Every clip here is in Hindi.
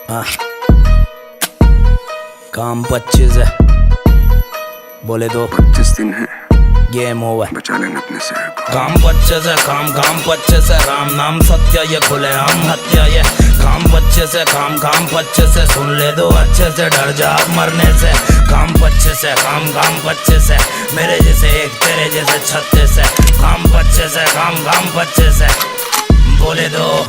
हाँ। काम 25 है, बोले तो 25 दिन है, गेम ओवर। बचा लेना अपने शहर को। काम 25 है, काम 25 है, राम नाम सत्य ये खुले हम हत्या ये। काम 25 है, काम 25 है, सुन ले दो अच्छे से, डर जा अब मरने से। काम 25 है, काम 25 है, मेरे जैसे एक तेरे जैसे 36 है। काम 25 है, काम 25 है, बोले दो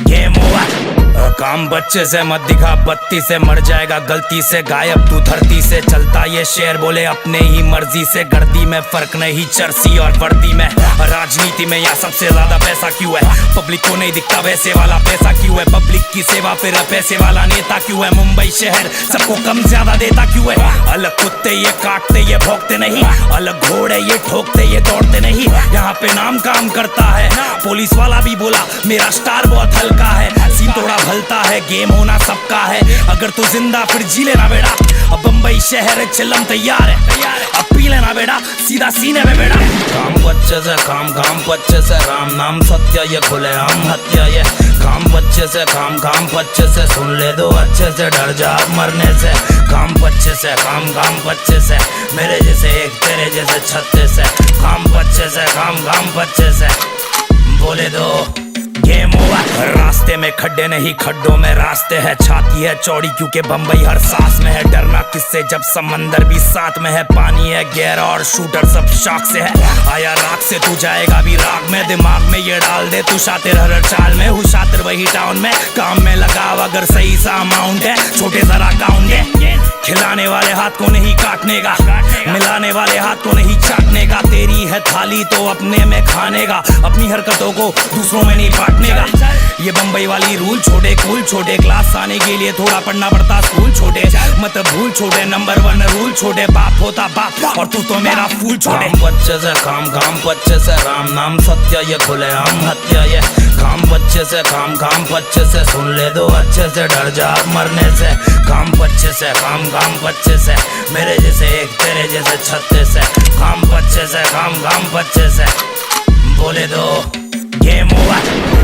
गेम ओवर। काम 25 से मत दिखा 32 से, मर जाएगा गलती से, गायब तू धरती से। चलता ये शेर बोले अपने ही मर्जी से, गर्दी में फर्क नहीं चर्सी और वर्दी में। राजनीति में यहाँ सबसे ज्यादा पैसा क्यों है? पब्लिक को नहीं दिखता वैसे वाला पैसा क्यों है? पब्लिक की सेवा फिर पैसे वाला नेता क्यों है? मुंबई शहर सबको कम ज्यादा देता क्यों है? अलग कुत्ते ये काटते ये भोंकते नहीं, अलग घोड़े ये ठोकते ये दौड़ते नहीं। यहाँ पे नाम काम करता है, पुलिस वाला भी बोला मेरा स्टार बहुत हल्का है। सीन थोड़ा भलता है, गेम होना सबका है, अगर तू जिंदा फिर जी लेना बेटा। अब बम्बई शहर चिल्लम तैयार है, अब पी लेना बेटा सीधा सीने में बेटा। काम 25 है, काम 25 है, राम नाम सत्य ये खुले हम हत्या ये। काम 25 है, काम 25 है, सुन ले दो अच्छे से, डर जा अब मरने से। काम 25 है, काम 25 है, मेरे जैसे एक तेरे जैसे 36 है। काम 25 है, काम 25 है, बोले दो गेम ओवर। रास्ते में खड्डे नहीं खड्डों में रास्ते हैं, छाती है चौड़ी क्योंकि बम्बई हर सांस में है। डरना किससे जब समंदर भी साथ में है, पानी है गहरा और शूटर सब शौक से है। आया राग से तू जाएगा भी राग में, दिमाग में ये डाल दे तू शातिर हर चाल में। हूँ शातिर वही टाउन में, काम में लगाव अगर सही सा अमाउंट है, छोटे जरा काउंट है। खिलाने वाले हाथ को नहीं काटने का, मिलाने वाले हाथ को नहीं चाटने का। तेरी है थाली तो अपने में खाने का, अपनी हरकतों को दूसरों में नहीं बांटने का। ये बम्बई वाली रूल छोटे कूल छोटे, क्लास आने के लिए थोड़ा पढ़ना पड़ता स्कूल छोटे। मत भूल छोटे, नंबर 1 रूल छोटे, बाप होता बाप और तू तो मेरा फूल छोटे। काम 25 है, काम 25 है, राम नाम सत्य ये खुले हम हत्या ये। काम 25 है, काम 25 है, सुन ले दो अच्छे से, डर जा अब मरने से। काम 25 है, काम 25 है, मेरे जैसे एक तेरे जैसे 36 है। काम 25 है, काम 25 है, बोले दो गेम ओवर।